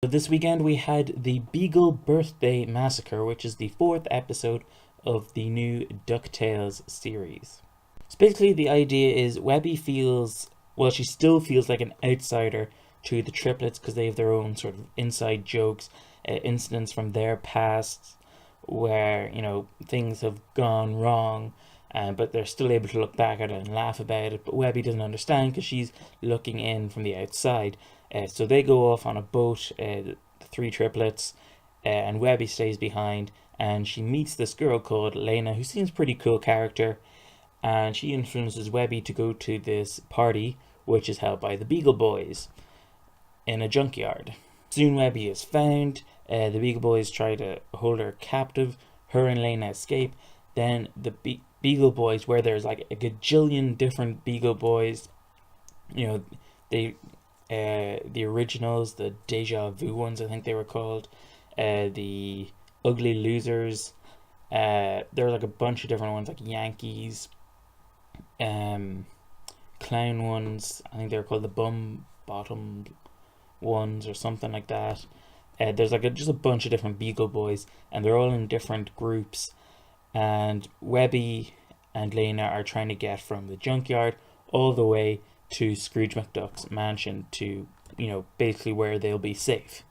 So this weekend we had the Beagle Birthday Massacre, which is the fourth episode of the new DuckTales series. So basically the idea is Webby feels, well, she still feels like an outsider to the triplets because they have their own sort of inside jokes, incidents from their past where, things have gone wrong, but they're still able to look back at it and laugh about it. But Webby doesn't understand because she's looking in from the outside. So they go off on a boat, the three triplets, and Webby stays behind. And she meets this girl called Lena, who seems pretty cool character. And she influences Webby to go to this party, which is held by the Beagle Boys in a junkyard. Soon Webby is found. The Beagle Boys try to hold her captive. Her and Lena escape. Then the Beagle Boys, where there's like a gajillion different Beagle Boys, they the originals, the Deja Vu ones, I think they were called, the Ugly Losers. There were like a bunch of different ones, like Yankees, clown ones. I think they were called the Bum Bottom ones or something like that. There's like just a bunch of different Beagle Boys, and they're all in different groups. And Webby and Lena are trying to get from the junkyard all the way to Scrooge McDuck's mansion to, basically where they'll be safe.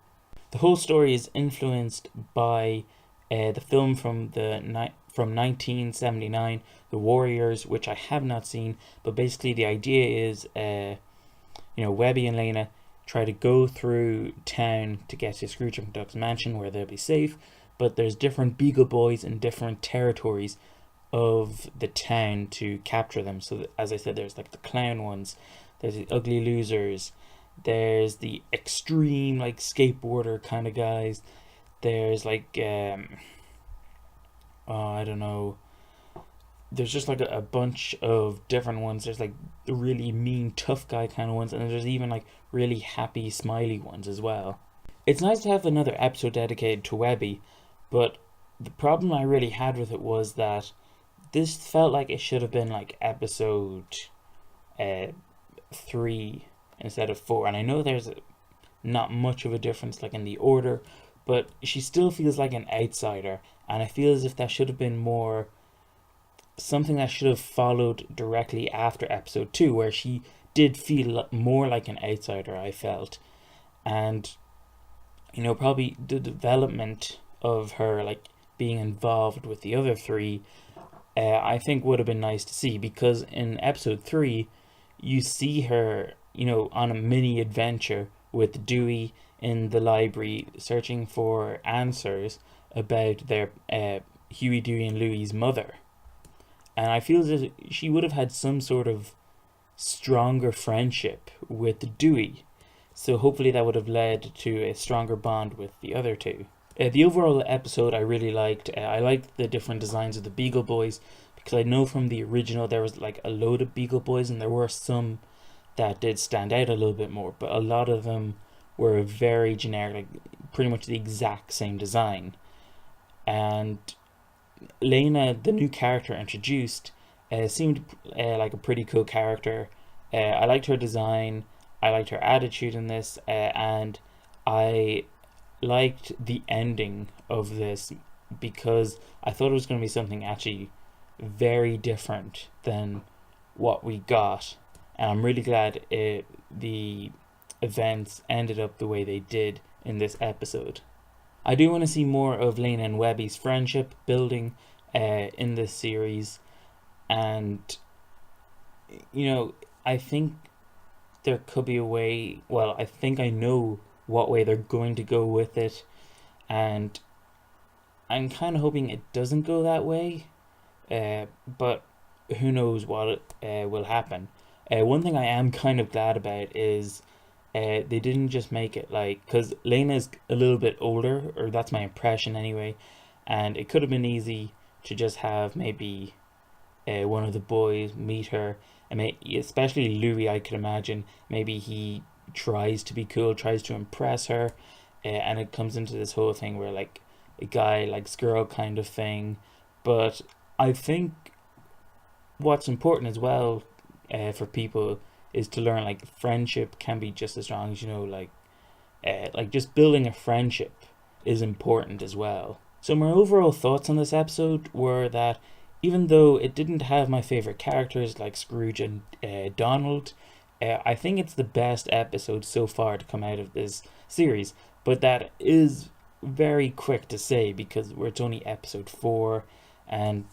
The whole story is influenced by the film from 1979, The Warriors, which I have not seen, but basically the idea is, Webby and Lena try to go through town to get to Scrooge McDuck's mansion where they'll be safe, but there's different Beagle Boys in different territories of the town to capture them. So as I said, there's like the clown ones, there's the Ugly Losers, there's the extreme like skateboarder kind of guys, there's like I don't know, there's just like a bunch of different ones. There's like the really mean tough guy kind of ones, and there's even like really happy smiley ones as well. It's nice to have another episode dedicated to Webby, but the problem I really had with it was that this felt like it should have been like episode 3 instead of 4. And I know there's not much of a difference like in the order, but she still feels like an outsider. And I feel as if that should have been more something that should have followed directly after episode 2, where she did feel more like an outsider, I felt. And, probably the development of her like being involved with the other three, I think would have been nice to see, because in episode 3 you see her on a mini adventure with Dewey in the library searching for answers about their Huey, Dewey and Louie's mother, and I feel that she would have had some sort of stronger friendship with Dewey, so hopefully that would have led to a stronger bond with the other two. The overall episode I really liked. I liked the different designs of the Beagle Boys, because I know from the original there was like a load of Beagle Boys, and there were some that did stand out a little bit more, but a lot of them were very generic, like pretty much the exact same design. And Lena, the new character introduced, seemed like a pretty cool character. I liked her design, I liked her attitude in this, and I liked the ending of this, because I thought it was going to be something actually very different than what we got, and I'm really glad the events ended up the way they did in this episode. I do want to see more of Lena and Webby's friendship building in this series, and I think there could be a way, well, I think I know what way they're going to go with it, and I'm kind of hoping it doesn't go that way, but who knows what will happen. One thing I am kind of glad about is they didn't just make it like, because Lena's a little bit older, or that's my impression anyway, and it could have been easy to just have maybe one of the boys meet her, and especially Louis, I could imagine maybe he tries to be cool, tries to impress her, and it comes into this whole thing where like a guy likes girl kind of thing. But I think what's important as well for people is to learn like friendship can be just as strong as like like just building a friendship is important as well. So my overall thoughts on this episode were that even though it didn't have my favorite characters like Scrooge and Donald, I think it's the best episode so far to come out of this series. But that is very quick to say because it's only episode 4, and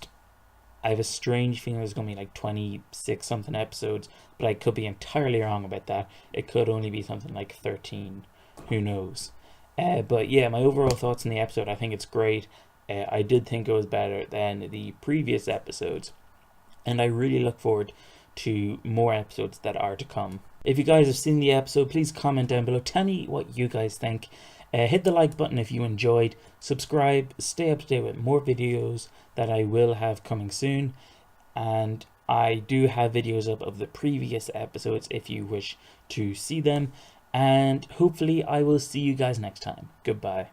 I have a strange feeling there's going to be like 26 something episodes, but I could be entirely wrong about that. It could only be something like 13. Who knows? But yeah, my overall thoughts on the episode, I think it's great. I did think it was better than the previous episodes, and I really look forward to more episodes that are to come. If you guys have seen the episode, please comment down below. Tell me what you guys think. Hit the like button if you enjoyed. Subscribe. Stay up to date with more videos that I will have coming soon. And I do have videos up of the previous episodes if you wish to see them. And hopefully I will see you guys next time. Goodbye.